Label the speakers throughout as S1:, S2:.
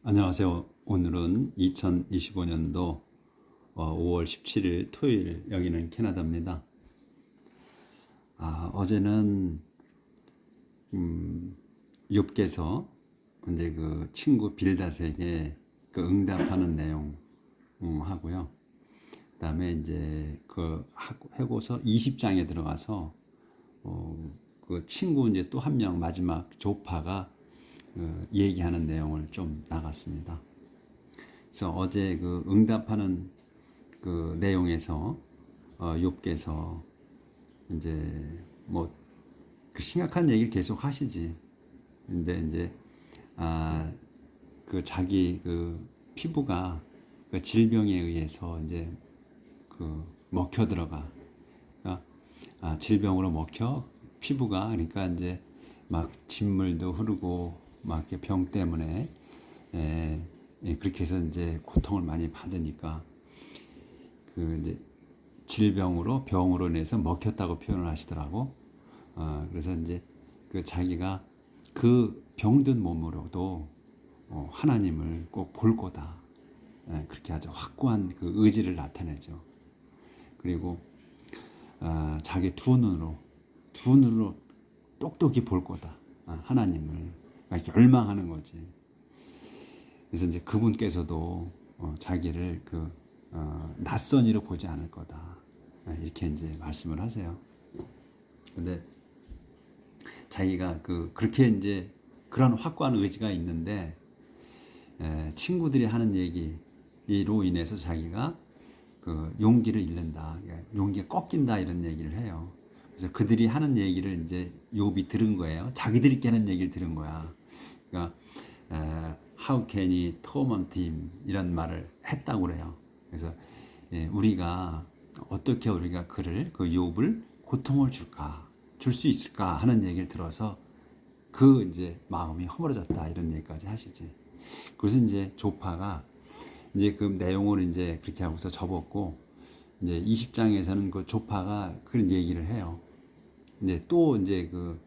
S1: 안녕하세요. 오늘은 2025년도 5월 17일 토요일, 여기는 캐나다입니다. 어제는 욥기서 이제 그 친구 빌닷에게 그 응답하는 내용 하고요. 그다음에 이제 그 해고서 20장에 들어가서 그 친구 이제 또 한 명 마지막 조파가 얘기하는 내용을 좀 나갔습니다. 그래서 어제 그 응답하는 그 내용에서 욥기서 이제 뭐 그 심각한 얘기를 계속 하시지. 근데 이제 그 자기 그 피부가 그 질병에 의해서 이제 그 먹혀 들어가. 그러니까 질병으로 먹혀 피부가, 그러니까 이제 막 진물도 흐르고 막 이렇게 병 때문에 그렇게 해서 이제 고통을 많이 받으니까 그 이제 질병으로 병으로 인해서 먹혔다고 표현을 하시더라고. 그래서 이제 그 자기가 그 병든 몸으로도 하나님을 꼭 볼 거다. 그렇게 아주 확고한 그 의지를 나타내죠. 그리고 자기 두 눈으로 똑똑히 볼 거다. 하나님을 열망하는 거지. 그래서 이제 그분께서도 자기를 그 낯선 이로 보지 않을 거다. 이렇게 이제 말씀을 하세요. 근데 자기가 그렇게 이제 그런 확고한 의지가 있는데 친구들이 하는 얘기로 인해서 자기가 그 용기를 잃는다, 용기가 꺾인다 이런 얘기를 해요. 그래서 그들이 하는 얘기를 이제 욥이 들은 거예요. 자기들이 하는 얘기를 들은 거야. 그러니까 How can he torment him 이런 말을 했다고 그래요. 그래서 우리가 어떻게 우리가 그를 그 욥을 고통을 줄까, 줄 수 있을까 하는 얘기를 들어서 그 이제 마음이 허물어졌다 이런 얘기까지 하시지. 그래서 이제 조파가 이제 그 내용을 이제 그렇게 하고서 접었고, 이제 20장에서는 그 조파가 그런 얘기를 해요. 이제 또 이제 그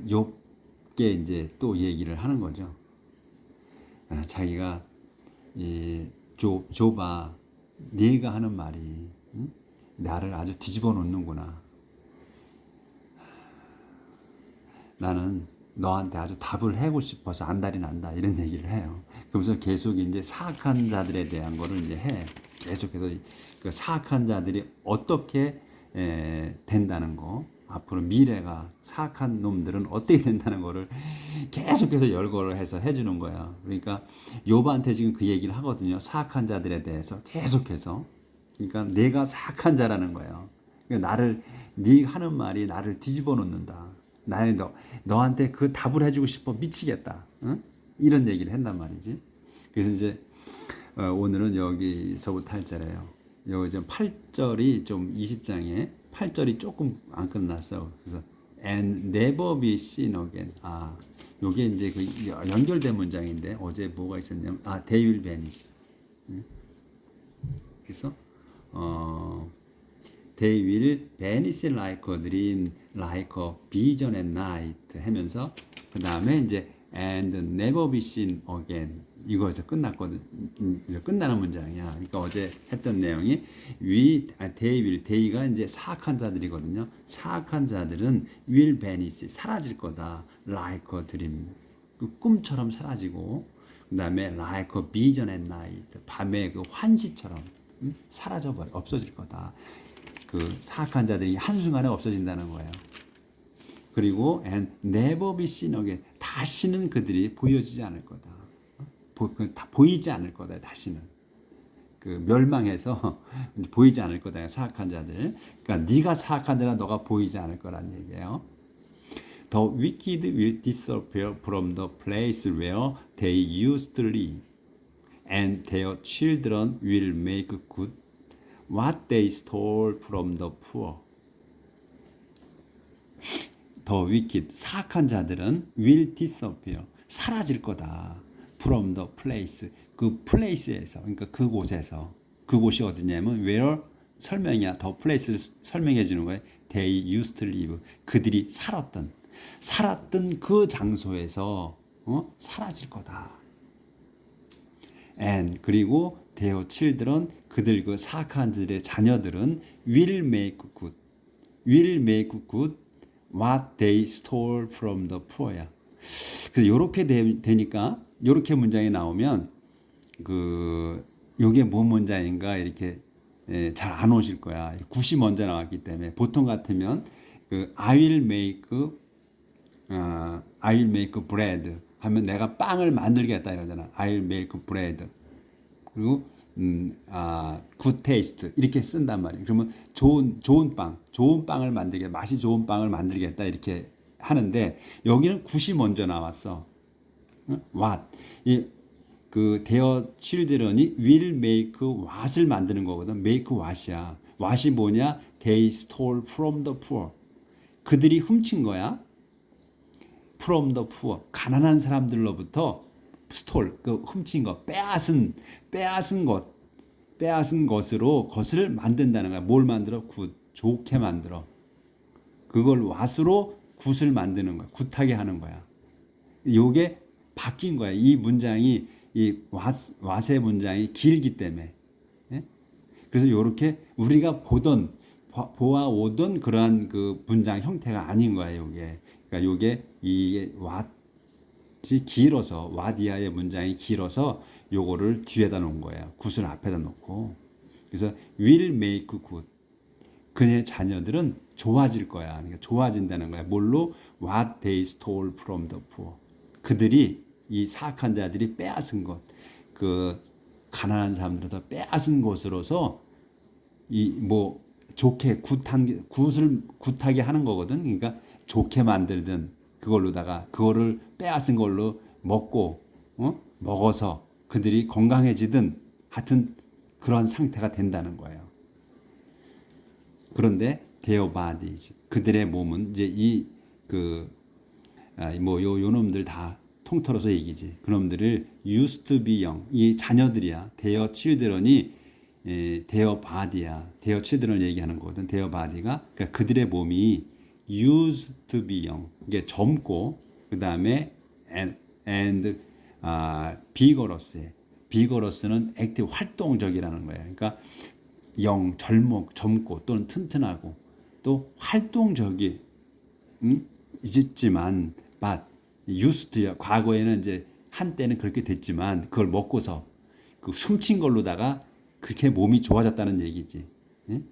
S1: 욥께 이제 또 얘기를 하는 거죠. 자기가 욥아, 네가 하는 말이 나를 아주 뒤집어 놓는구나. 나는 너한테 아주 답을 해고 싶어서 안달이 난다 이런 얘기를 해요. 그러면서 계속 이제 사악한 자들에 대한 거를 이제 해. 계속해서 그 사악한 자들이 어떻게 된다는 거, 앞으로 미래가 사악한 놈들은 어떻게 된다는 거를 계속해서 열거를 해서 해주는 거야. 그러니까 욥한테 지금 그 얘기를 하거든요. 사악한 자들에 대해서 계속해서. 그러니까 내가 사악한 자라는 거예요. 그러니까 네가 하는 말이 나를 뒤집어 놓는다. 나는 너한테 그 답을 해주고 싶어 미치겠다. 응? 이런 얘기를 한단 말이지. 그래서 이제 오늘은 여기서부터 할 자래요. 여기 좀 8절이 좀 20장에 8절이 조금 안 끝났어. 그래서 and never be seen again. 요게 이제 그 연결된 문장인데 어제 뭐가 있었냐면 they will vanish. 그래서 they will vanish like a dream, like a vision at night 하면서 그 다음에 이제 and never be seen again 이거에서 끝났거든. 끝나는 문장이야. 그러니까 어제 했던 내용이 they가 이제 사악한 자들이거든요. 사악한 자들은 will vanish 사라질 거다. like a dream 그 꿈처럼 사라지고 그 다음에 like a vision at night 밤의 그 환시처럼 사라져버려 없어질 거다. 그 사악한 자들이 한순간에 없어진다는 거예요. 그리고 and never be seen again 다시는 그들이 보여지지 않을 거다. 다 보이지 않을 거다. 다시는 그 멸망해서 보이지 않을 거다. 사악한 자들. 그러니까 네가 사악한 자라 너가 보이지 않을 거란 얘기예요. The wicked will disappear from the place where they used to live, and their children will make good what they stole from the poor. The wicked, 사악한 자들은 will disappear, 사라질 거다. From the place, 그 place에서, 그러니까 그곳에서. 그곳이 어디냐면 where 설명이야. The place를 설명해 주는 거예요. They used to live, 그들이 살았던 그 장소에서 사라질 거다. and 그리고 their children 그들 그 사악한 자들의 자녀들은 will make good what they stole from the poor야. 그래서 이렇게 되니까 이렇게 문장이 나오면 그 요게 뭔 문장인가 이렇게 잘 안 오실 거야. 굿이 먼저 나왔기 때문에 보통 같으면 그 I will make bread 하면 내가 빵을 만들겠다 이러잖아. I will make bread. 그리고 good taste 이렇게 쓴단 말이에요. 그러면 좋은 빵을 만들게 맛이 좋은 빵을 만들겠다 이렇게 하는데 여기는 굿이 먼저 나왔어. what 그 their children이 will make what을 만드는 거거든. make what이야. what이 뭐냐? They stole from the poor. 그들이 훔친 거야. from the poor. 가난한 사람들로부터 stole 그 훔친 것, 빼앗은 것으로 것을 만든다는 거야. 뭘 만들어? 굿, 좋게 만들어. 그걸 what으로 굿을 만드는 거야. 굿하게 하는 거야. 요게 바뀐 거야. 이 문장이 이 what의 문장이 길기 때문에. 예? 그래서 이렇게 우리가 보아오던 그러한 그 문장 형태가 아닌 거예요. 요게. 그러니까 요게 이게 what이 길어서 what 이하의 문장이 길어서 요거를 뒤에다 놓은 거예요. 굿을 앞에다 놓고. 그래서 will make good. 그의 자녀들은 좋아질 거야. 그러니까 좋아진다는 거야. 뭘로? What they stole from the poor. 그들이 이 사악한 자들이 빼앗은 것, 그 가난한 사람들로부터 빼앗은 것으로서 이 뭐 좋게 굿을 굿하게 하는 거거든. 그러니까 좋게 만들든 그걸로다가 그거를 빼앗은 걸로 먹어서 그들이 건강해지든 하여튼 그런 상태가 된다는 거예요. 그런데 their bodies 그들의 몸은 이제 요 놈들 다 통틀어서 얘기지. 그놈들을 used to be young 이 자녀들이야. their children이 their body야. their children을 얘기하는 거거든. their body가 그러니까 그들의 몸이 used to be young 이게 젊고 그 다음에 and vigorous는 active 활동적이라는 거야. 그러니까 젊고 또는 튼튼하고 또 활동적이 있지만 but used to 과거에는 이제 한때는 그렇게 됐지만 그걸 먹고서 그 숨친 걸로다가 그렇게 몸이 좋아졌다는 얘기지. 예?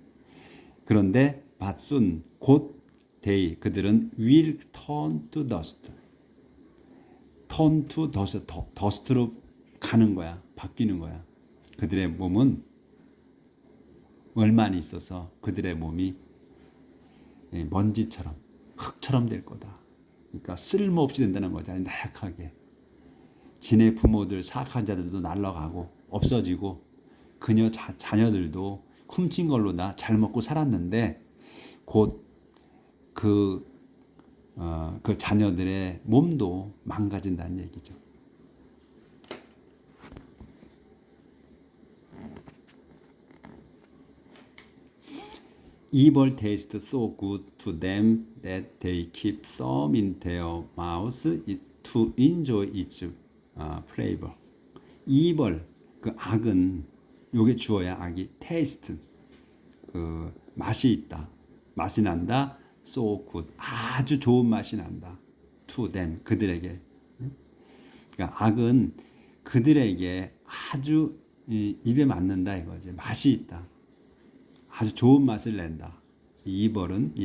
S1: 그런데 but soon 곧 they 그들은 will turn to dust. turn to dust dust로 가는 거야. 바뀌는 거야. 그들의 몸은 얼마 안 있어서 그들의 몸이 먼지처럼 흙처럼 될 거다. 그러니까 쓸모없이 된다는 거잖아요. 나약하게. 지네 부모들 사악한 자들도 날아가고 없어지고 그녀 자녀들도 훔친 걸로 다 잘 먹고 살았는데 곧 그 자녀들의 몸도 망가진다는 얘기죠. Evil tastes so good to them that they keep some in their mouths to enjoy its flavor. Evil 그 악은 요게 주어야 악이 taste 그 맛이 있다. 맛이 난다. So good 아주 좋은 맛이 난다. To them 그들에게. 그러니까 악은 그들에게 아주 입에 맞는다 이거지. 맛이 있다. 아주 좋은 맛을 낸다. 이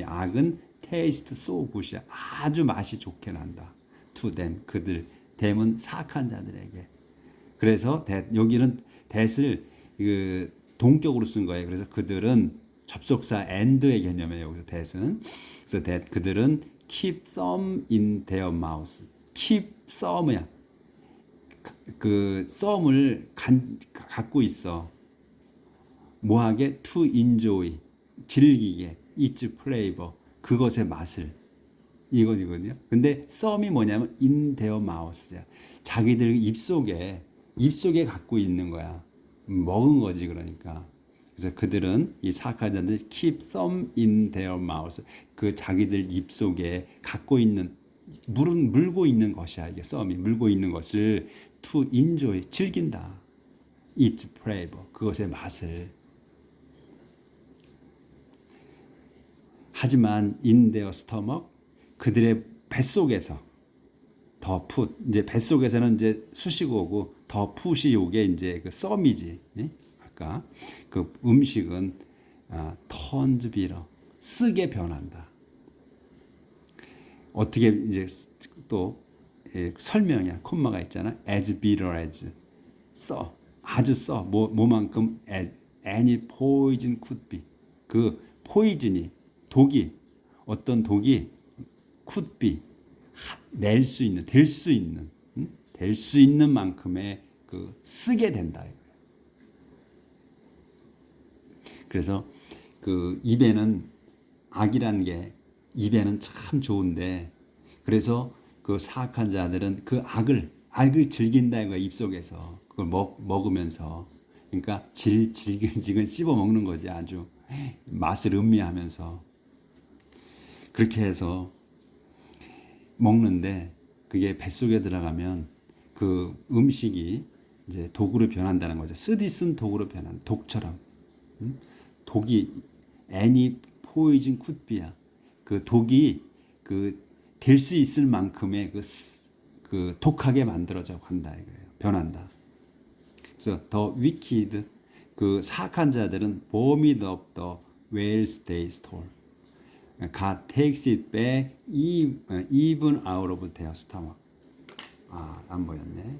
S1: 악은 taste so good이야. 아주 맛이 좋게 난다. To them 그들 them은 사악한 자들에게. 그래서 여기는 that을 그 동격으로 쓴 거예요. 그래서 그들은 접속사 and의 개념이에요. 여기서 that은. 그래서 that 그들은 keep some in their mouth. keep some야. 그 some을 갖고 있어. 뭐하게? to enjoy 즐기게 its flavor 그것의 맛을 이거거든요. 근데 some이 뭐냐면 in their mouth야. 자기들 입속에 갖고 있는 거야. 먹은 거지 그러니까. 그래서 그들은 이 사악한 자들 keep some in their mouth 그 자기들 입속에 갖고 있는 물고 있는 것이야. 이게 some이 물고 있는 것을 to enjoy 즐긴다. its flavor, 그것의 맛을. 하지만 in their stomach, 그들의 뱃속에서 더 풋, 이제 뱃속에서는 이제 수식어고 더 풋이 요게 이제 그 썸이지. 예? 아까 그 음식은 turns bitter, 쓰게 변한다. 어떻게 이제 또 설명이야. 콤마가 있잖아. as bitter as, 써, 아주 써. 뭐만큼 as any poison could be. 그 포이즌이, 독이, 어떤 독이 could be, 낼 수 있는, 될 수 있는 만큼의 그 쓰게 된다. 그래서 그 입에는 악이란 게 입에는 참 좋은데, 그래서 그 사악한 자들은 그 악을 즐긴다 이거, 입속에서 그걸 먹으면서. 그러니까 질질질질 씹어 먹는 거지. 아주 맛을 음미하면서 그렇게 해서 먹는데, 그게 뱃속에 들어가면 그 음식이 이제 독으로 변한다는 거죠. 쓰디쓴 독으로 변한, 독처럼. 독이 any poison could be야. 그 독이 그 될 수 있을 만큼의 그 독하게 만들어져 간다 이거예요. 변한다. 그래서 the wicked, 그 사악한 자들은 vomit up the whales they stole. God takes it back even out of their stomach. 안 보였네.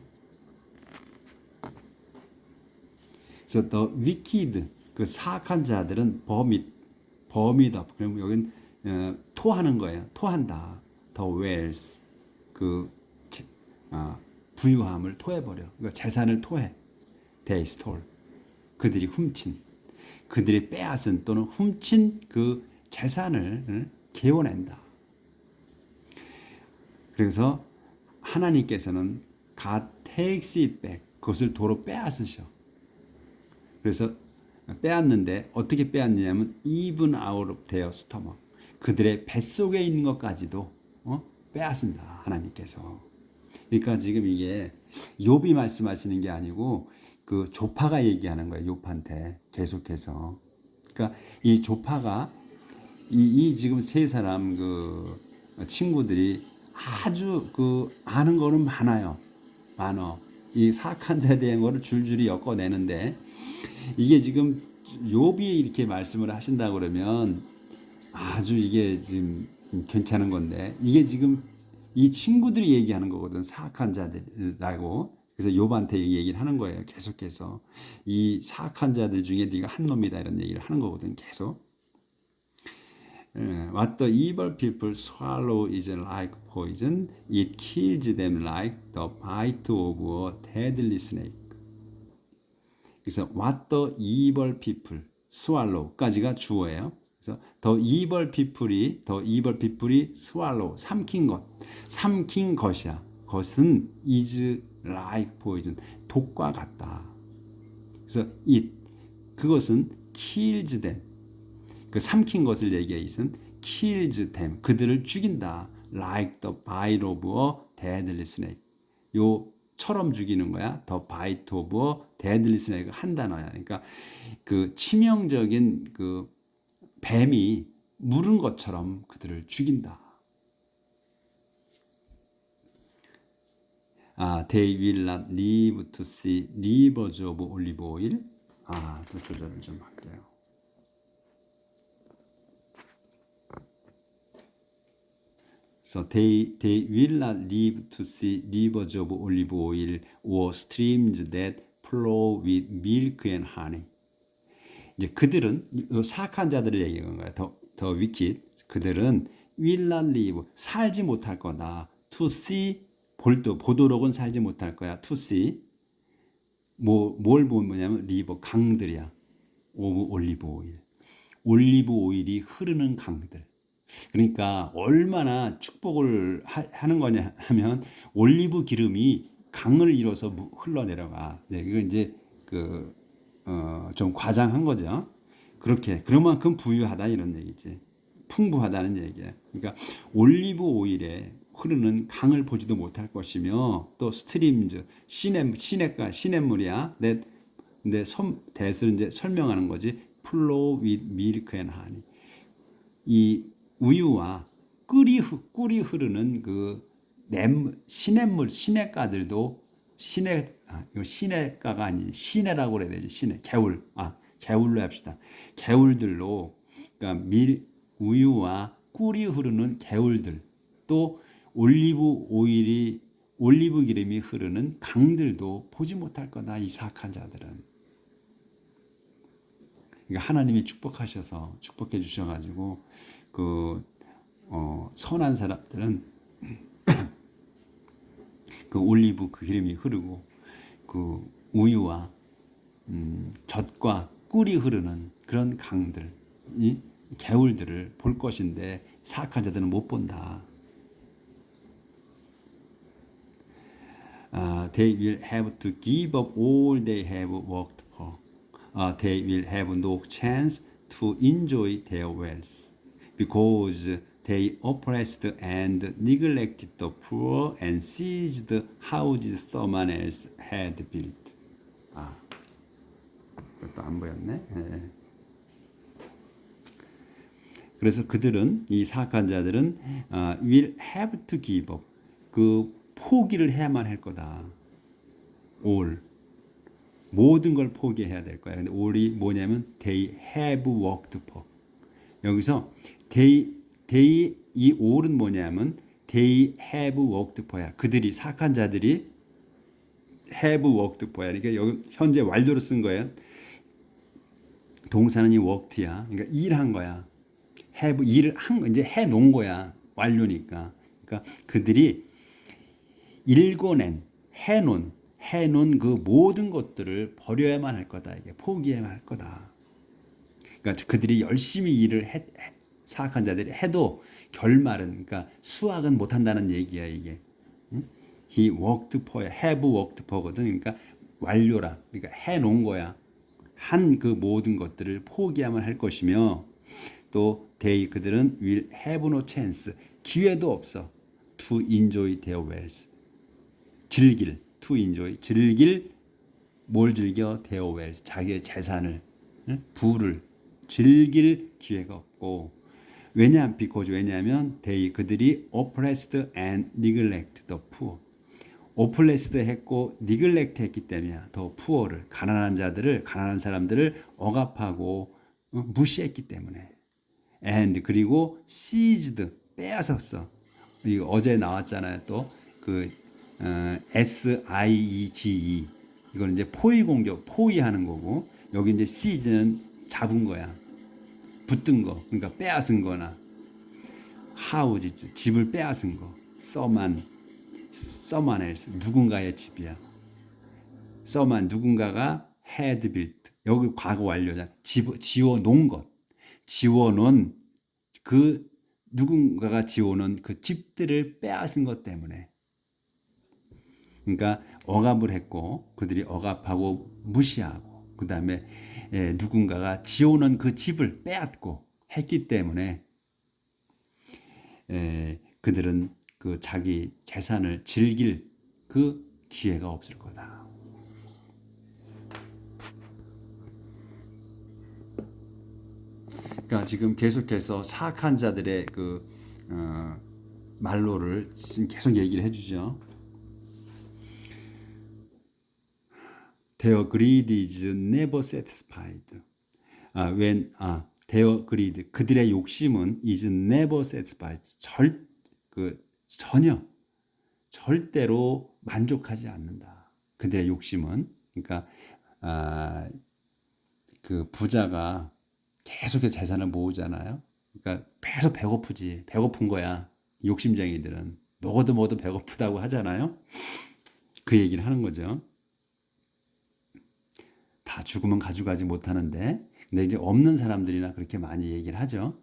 S1: 그래서 the wicked, 그 사악한 자들은 vomit up. 그러면 여긴 토하는 거예요. 토한다. The whales, 그 부유함을 토해버려. 그러니까 재산을 토해. They stole, 그들이 훔친, 그들이 빼앗은 또는 훔친 그 재산을 개워낸다. 그래서 하나님께서는 God takes it back, 그것을 도로 빼앗으셔. 그래서 빼앗는데 어떻게 빼앗느냐면 even out of their stomach, 그들의 뱃속에 있는 것까지도 빼앗는다 하나님께서. 그러니까 지금 이게 욥이 말씀하시는 게 아니고 그 조파가 얘기하는 거예요. 욥한테 계속해서. 그러니까 이 조파가 이 지금 세 사람 그 친구들이 아주 그 아는 거는 많아요. 이 사악한 자에 대한 거를 줄줄이 엮어내는데, 이게 지금 욥이 이렇게 말씀을 하신다 그러면 아주 이게 지금 괜찮은 건데, 이게 지금 이 친구들이 얘기하는 거거든. 사악한 자들이라고. 그래서 욥한테 얘기를 하는 거예요. 계속해서 이 사악한 자들 중에 네가 한 놈이다 이런 얘기를 하는 거거든. 계속. What the evil people swallow is like poison. It kills them like the bite of a deadly snake. 그래서 what the evil people swallow까지가 주어예요. 그래서 the evil people이 swallow, 삼킨 것이야. 것은 is like poison, 독과 같다. 그래서 it, 그것은 kills them, 그 삼킨 것을 얘기해. it은 kills them, 그들을 죽인다. like the bite of a deadly snake, 요처럼 죽이는 거야. the bite of a deadly snake, 한 단어야. 그러니까 그 치명적인 그 뱀이 물은 것처럼 그들을 죽인다. They will not live to see rivers of olive oil. 또 조절을 좀 할게요. So they will not live to see rivers of olive oil or streams that flow with milk and honey. 이제 그들은 사악한 자들을 얘기하는 거야. 더 wicked, 그들은 will not live, 살지 못할 거다. to see, 보도록은 살지 못할 거야. to see, 뭘 보냐면 리버, 강들이야. 오브 올리브 오일, 올리브 오일이 흐르는 강들. 그러니까 얼마나 축복을 하는 거냐 하면 올리브 기름이 강을 이뤄서 흘러내려가. 이건 이제 좀 과장한 거죠. 그렇게 그만큼 부유하다 이런 얘기지. 풍부하다는 얘기야. 그러니까 올리브 오일에 흐르는 강을 보지도 못할 것이며, 또 스트림즈, 시냇물이야. that 근데 that을 이제 설명하는 거지. flow with milk and honey. 이 우유와 꿀이 흐르는 그 시냇물, 시냇가들도 이거 시냇가가 아니 시내라고 그래야 되지. 시내, 개울로 합시다. 개울들로, 그러니까 우유와 꿀이 흐르는 개울들, 또 올리브 기름이 흐르는 강들도 보지 못할 거다. 이 사악한 자들은. 그러니까 하나님이 축복해 주셔가지고 선한 사람들은 그 올리브 그 기름이 흐르고 그 우유와 젖과 꿀이 흐르는 그런 강들, 이 개울들을 볼 것인데 사악한 자들은 못 본다. They will have to give up all they have worked for. They will have no chance to enjoy their wealth because they oppressed and neglected the poor and seized houses someone else had built. 그것도 안 보였네. 네. 그래서 그들은, 이 사악한 자들은 will have to give up, 그 포기를 해야만 할 거다. all, 모든 걸 포기해야 될 거야. 근데 all이 뭐냐면 they have worked for. 여기서 이 all은 뭐냐면 they have worked for야. 그들이, 사악한 자들이 have worked for야. 그러니까 여기 현재 완료로 쓴 거예요. 동사는 이 worked야. 그러니까 일한 거야. have, 일을 이제 해 놓은 거야. 완료니까. 그러니까 그들이 해놓은 그 모든 것들을 버려야만 할 거다. 이게 포기해야만 할 거다. 그러니까 그들이 열심히 일을 사악한 자들이 해도 결말은, 그러니까 수확은 못 한다는 얘기야, 이게. He worked for, have worked for거든. 그러니까 완료라. 그러니까 해 놓은 거야. 한 그 모든 것들을 포기해야만 할 것이며, 또 그들은 will have no chance, 기회도 없어. to enjoy their wealth, to enjoy, 뭘 즐겨? their wealth, 자기의 재산을, 부를 즐길 기회가 없고. 왜냐하면 그들이 oppressed and neglect the poor, oppressed 했고 neglect 했기 때문이야. 더 poor를, 가난한 사람들을 억압하고 무시했기 때문에. and, 그리고 seized, 빼앗았어. 이거 어제 나왔잖아요. 또 SIEGE, 이건 이제 포위하는 거고, 여기 이제 seize는 잡은 거야. 붙든 거, 그러니까 빼앗은 거나, house, 집을 빼앗은 거, someone else, 누군가의 집이야. someone, 누군가가 had built, 여기 과거 완료잖아. 지워놓은 그 누군가가 지워놓은 그 집들을 빼앗은 것 때문에. 그러니까 억압을 했고, 그들이 억압하고 무시하고, 그 다음에 누군가가 지어놓은 그 집을 빼앗고 했기 때문에 그들은 그 자기 재산을 즐길 그 기회가 없을 거다. 그러니까 지금 계속해서 사악한 자들의 말로를 지금 계속 얘기를 해주죠. Their greed is never satisfied. Their greed, 그들의 욕심은 is never satisfied. 전혀, 절대로 만족하지 않는다. 그들의 욕심은. 그러니까 그 부자가 계속해서 재산을 모으잖아요. 그러니까 계속 배고픈 거야. 욕심쟁이들은 먹어도 배고프다고 하잖아요. 그 얘기를 하는 거죠. 다 죽으면 가져가지 못하는데, 근데 이제 없는 사람들이나 그렇게 많이 얘기를 하죠.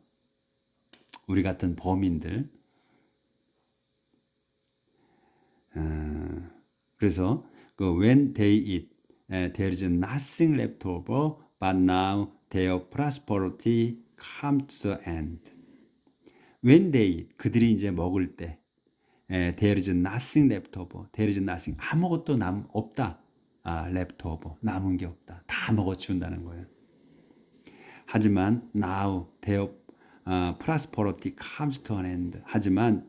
S1: 우리 같은 범인들. 그래서 when they eat, there is nothing left over, but now their prosperity comes to the end. When they eat, 그들이 이제 먹을 때, there is nothing left over, there is nothing, 아무것도 없다. left over. 남은 게 없다. 다 먹어치운다는 거예요. 하지만 now their prosperity comes to an end. 하지만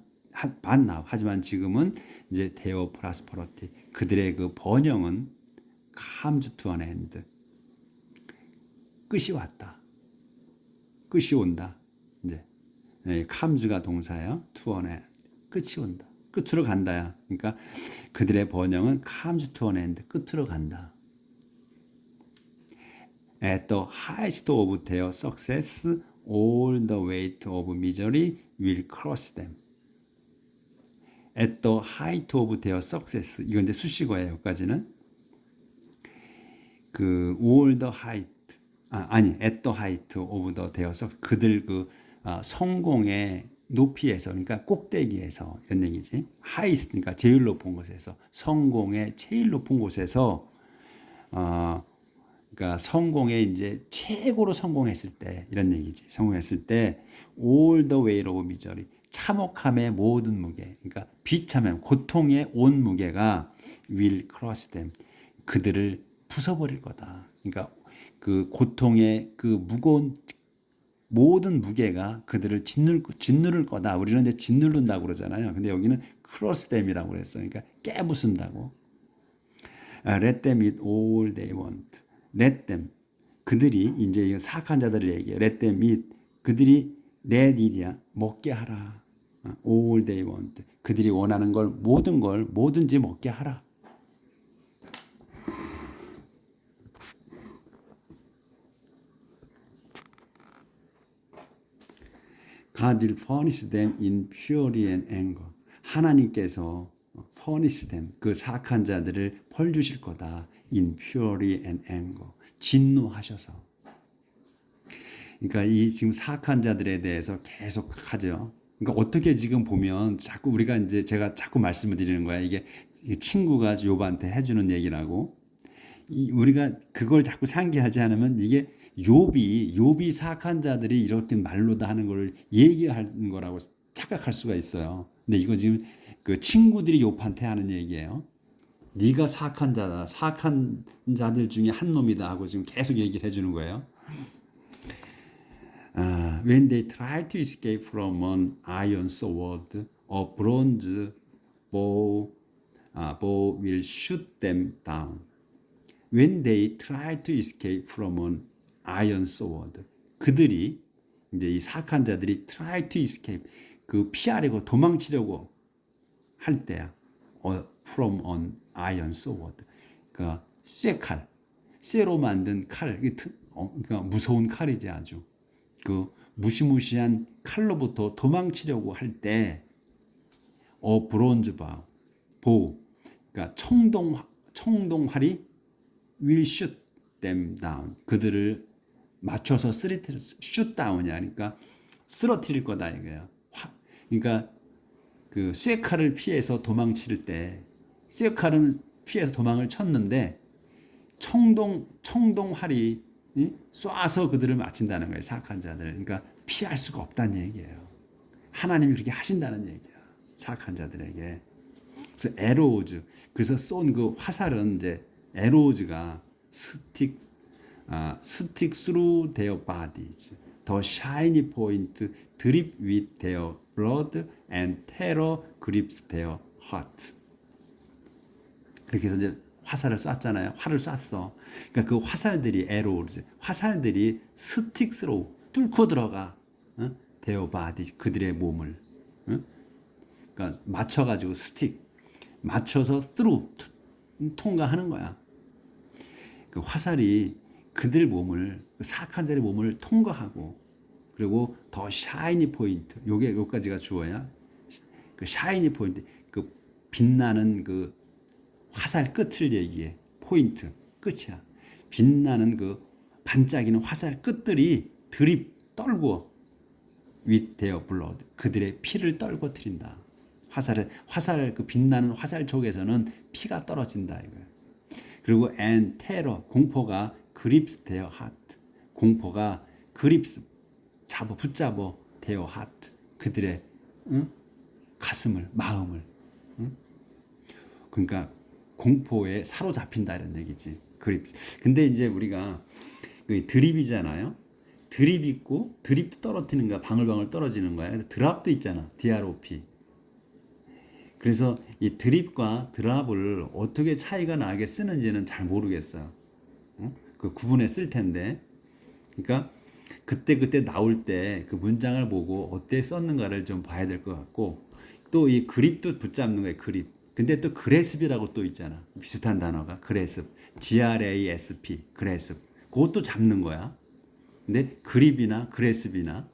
S1: 지금은 이제 their prosperity, 그들의 그 번영은 comes to an end. 끝이 왔다. 끝이 온다. 이제 comes가 동사예요. to an end. 끝이 온다. 끝으로 간다야. 그러니까 그들의 번영은 comes to an end. 끝으로 간다. At the highest of their success, all the weight of misery will cross them. At the height of their success. 이건 이제 수식어예요. 여기까지는. 그 all the height. at the height of their success. 그들 성공의 높이에서, 그러니까 꼭대기에서 이런 얘기지. highest, 그러니까 제일 높은 곳에서, 성공의 제일 높은 곳에서, 그러니까 성공에 이제 최고로 성공했을 때 이런 얘기지. 성공했을 때 all the weight of misery, 참혹함의 모든 무게, 그러니까 비참함, 고통의 온 무게가 will cross them, 그들을 부숴버릴 거다. 그러니까 그 고통의 그 무거운 모든 무게가 그들을 짓누를 거다. 우리는 이제 짓누른다고 그러잖아요. 근데 여기는 cross them이라고 그랬어요. 그러니까 깨부순다고. Let them eat all they want. Let them, 그들이 이제 사악한 자들을 얘기해. Let them eat, 그들이 let eat이야, 먹게 하라. All they want, 그들이 원하는 걸 모든 걸 뭐든지 먹게 하라. God will punish them in fury and anger. 하나님께서 punish them, 그 사악한 자들을 벌 주실 거다. in fury and anger. 진노하셔서. 그러니까 이 지금 사악한 자들에 대해서 계속 하죠. 그러니까 어떻게 지금 보면 자꾸 우리가 이제 제가 자꾸 말씀을 드리는 거야. 이게 친구가 욥한테 해주는 얘기라고. 우리가 그걸 자꾸 상기하지 않으면 이게 욥이 사악한 자들이 이렇게 말로다 하는 걸 얘기하는 거라고 착각할 수가 있어요. 근데 이거 지금 그 친구들이 욥한테 하는 얘기예요. 네가 사악한 자다. 사악한 자들 중에 한 놈이다 하고 지금 계속 얘기를 해주는 거예요. When they try to escape from an iron sword, a bronze bow will shoot them down. When they try to escape from an iron sword, 그들이 이제 이 사악한 자들이 try to escape, 그 피하려고 도망치려고 할 때야. From an iron sword, 그러니까 쇠칼, 쇠로 만든 칼, 그러니까 무서운 칼이지 아주. 그 무시무시한 칼로부터 도망치려고 할 때, 브론즈 보우, 그러니까 청동활이 will shoot them down, 그들을 맞춰서 shoot down이야. 그러니까 쓰러뜨릴 거다 이거야. 그러니까 그 쇠칼을 피해서 도망칠 때, 쇠칼은 피해서 도망을 쳤는데 청동활이 쏴서 그들을 맞힌다는 거예요. 사악한 자들. 그러니까 피할 수가 없다는 얘기예요. 하나님이 그렇게 하신다는 얘기야. 사악한 자들에게. 그래서 에로우즈, 그래서 쏜 그 화살은 이제 에로우즈가 stick through their bodies. The shiny point drip with their blood and terror grips their heart. 그렇게 해서 이제 화살을 쐈잖아요. 활을 쐈어. 그러니까 그 화살들이 에로우즈, 화살들이 스틱 스로우, 뚫고 들어가. their bodies, 그들의 몸을. 그러니까 맞춰가지고 스틱, 맞춰서 through, 통과하는 거야. 그 화살이 그들 몸을, 사악한 자의 몸을 통과하고, 그리고 더 샤이니 포인트, 요까지가 주어야. 그 샤이니 포인트, 그 빛나는 그 화살 끝을 얘기해. 포인트, 끝이야. 빛나는 그 반짝이는 화살 끝들이 떨고 with their blood, 그들의 피를 떨궈뜨린다. 화살 그 빛나는 화살 쪽에서는 피가 떨어진다 이거야. 그리고 and terror, 공포가 grips their heart, 공포가 grips, 붙잡아 their heart, 그들의 가슴을, 마음을. 그러니까 공포에 사로잡힌다 이런 얘기지. 그립. 근데 이제 우리가 그 드립이잖아요. 드립 있고 드립도 떨어뜨리는 거야. 방울방울 떨어지는 거야. 드랍도 있잖아. DROP. 그래서 이 드립과 드랍을 어떻게 차이가 나게 쓰는지는 잘 모르겠어요. 그 구분해 쓸 텐데. 그러니까 그때 나올 때 그 문장을 보고 어떻게 썼는가를 좀 봐야 될 것 같고, 또 이 그립도 붙잡는 거예요. 그립. 근데 또 그래습이라고 또 있잖아. 비슷한 단어가 그래습. GRASP. 그래습. 그것도 잡는 거야. 근데 그립이나 그래습이나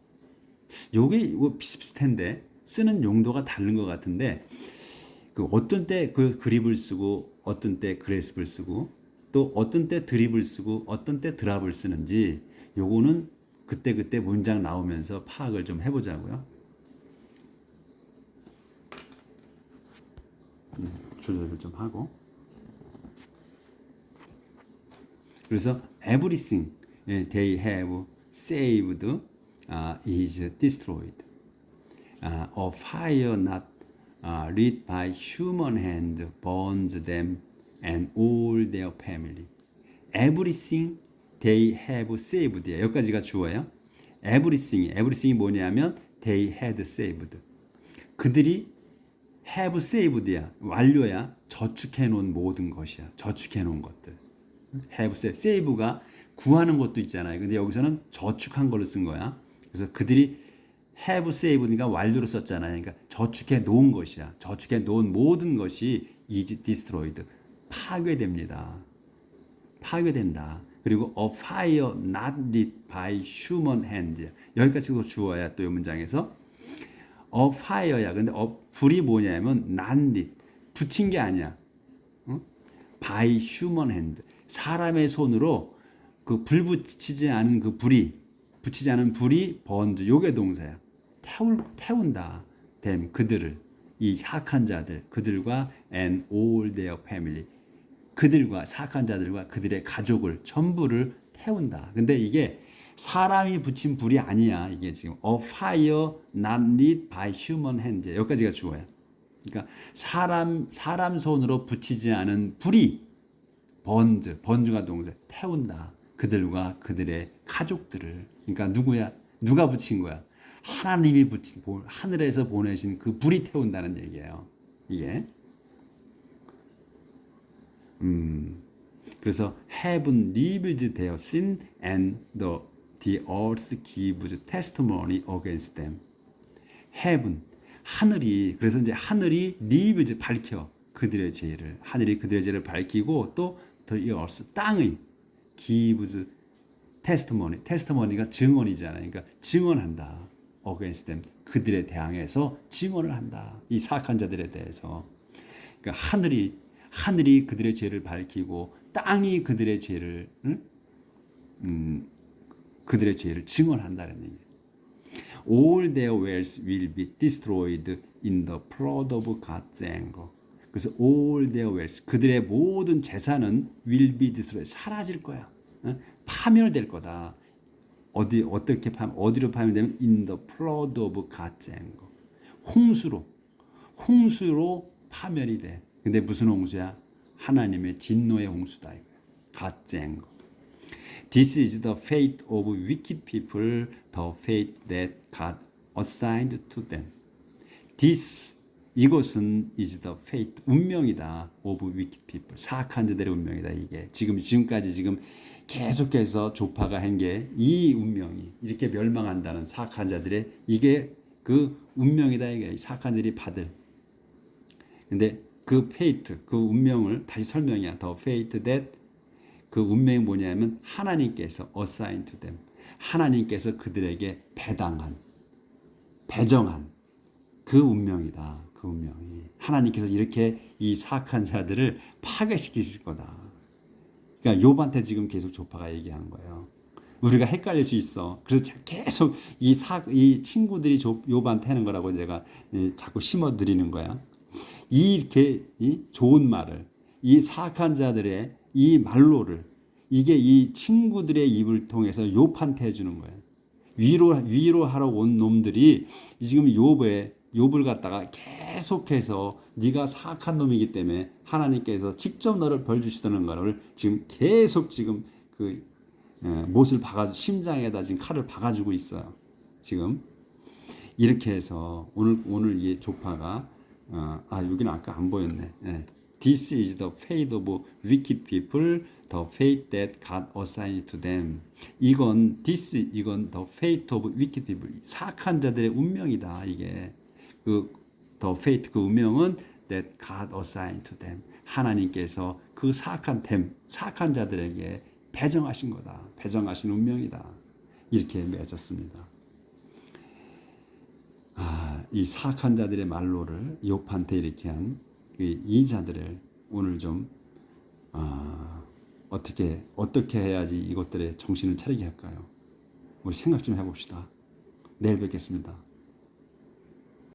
S1: 요게 비슷비슷한데 쓰는 용도가 다른 것 같은데, 그 어떤 때 그 그립을 쓰고 어떤 때 그래습을 쓰고 또 어떤 때 드립을 쓰고 어떤 때 드랍을 쓰는지 요거는 그때 문장 나오면서 파악을 좀 해보자고요. 조절을 좀 하고. 그래서 everything they have saved is destroyed. A fire not lit by human hand burns them and all their family. Everything they have saved. 여기까지가 주어예요. everything이 뭐냐면 they had saved. 그들이 have saved야, 완료야, 저축해 놓은 모든 것이야. 저축해 놓은 것들. have saved. save가 구하는 것도 있잖아요. 근데 여기서는 저축한 걸로 쓴 거야. 그래서 그들이 have saved니까 완료로 썼잖아요. 그러니까 저축해 놓은 것이야. 저축해 놓은 모든 것이 is destroyed. 파괴됩니다. 파괴된다. 그리고 a fire not lit by human hands. 여기까지도 주어야 또 이 문장에서 a fire야. 근데 불이 뭐냐면 not lit. 붙인 게 아니야. by human hand. 사람의 손으로 그 불 붙이지 않은 그 불이 붙이지 않은 불이 번즈. 요게 동사야. 태운다. them 그들을 이 사악한 자들 그들과 and all their family. 그들과 사악한 자들과 그들의 가족을 전부를 태운다. 근데 이게 사람이 붙인 불이 아니야. 이게 지금 a fire not lit by human hand. 여기까지가 주어야. 그러니까 사람 손으로 붙이지 않은 불이 번즈가 동사 태운다. 그들과 그들의 가족들을. 그러니까 누구야? 누가 붙인 거야? 하나님이 붙인 하늘에서 보내신 그 불이 태운다는 얘기예요. 이게. 그래서 heaven reveals their sin and the earth gives testimony against them. heaven 하늘이 그래서 이제 하늘이 reveals 밝혀 그들의 죄를 하늘이 그들의 죄를 밝히고 또 the earth 땅의 gives testimony가 증언이잖아요. 그러니까 증언한다. against them 그들에 대항해서 증언을 한다. 이 사악한 자들에 대해서. 그러니까 하늘이 그들의 죄를 밝히고 땅이 그들의 죄를 그들의 죄를 증언한다는 얘기예요. All their wealth will be destroyed in the flood of God's anger. 그래서 all their wealth 그들의 모든 재산은 will be destroyed 사라질 거야. 파멸될 거다. 어디로 파멸되면 in the flood of God's anger. 홍수로 파멸이 돼. 근데 무슨 홍수야? 하나님의 진노의 홍수다. God's anger. This is the fate of wicked people, the fate that God assigned to them. 이것은 is the fate, 운명이다. of wicked people, 사악한 자들의 운명이다. 이게 지금까지 계속해서 조파가 한 게 이 운명이 이렇게 멸망한다는 사악한 자들의 이게 그 운명이다. 이게 사악한 자들이 받을. 근데 그 fate, 그 운명을 다시 설명이야. The fate that 그 운명이 뭐냐면 하나님께서 assigned to them. 하나님께서 그들에게 배정한 그 운명이다. 그 운명이. 하나님께서 이렇게 이 사악한 자들을 파괴시키실 거다. 그러니까 욥한테 지금 계속 조파가 얘기하는 거예요. 우리가 헷갈릴 수 있어. 그래서 계속 이 친구들이 욥한테 하는 거라고 제가 자꾸 심어드리는 거야. 이렇게 좋은 말을 이 사악한 자들의 이 말로를 이게 이 친구들의 입을 통해서 욥한테 해주는 거예요. 위로하러 온 놈들이 지금 욥의 욥을 갖다가 계속해서 네가 사악한 놈이기 때문에 하나님께서 직접 너를 벌 주시다는 것을 지금 계속 지금 그 못을 박아 심장에다 지금 칼을 박아주고 있어요. 지금 이렇게 해서 오늘 이 조파가 여기는 아까 안 보였네. This is the fate of wicked people, the fate that God assigned to them. 이건 the fate of wicked people. 사악한 자들의 운명이다. 이게 the fate 그 운명은 that God assigned to them. 하나님께서 그 사악한 자들에게 배정하신 거다. 배정하신 운명이다. 이렇게 맺었습니다. 이 사악한 자들의 말로를 욥한테 이렇게 한 이 자들을 오늘 좀 어떻게 해야지 이것들의 정신을 차리게 할까요? 우리 생각 좀 해봅시다. 내일 뵙겠습니다.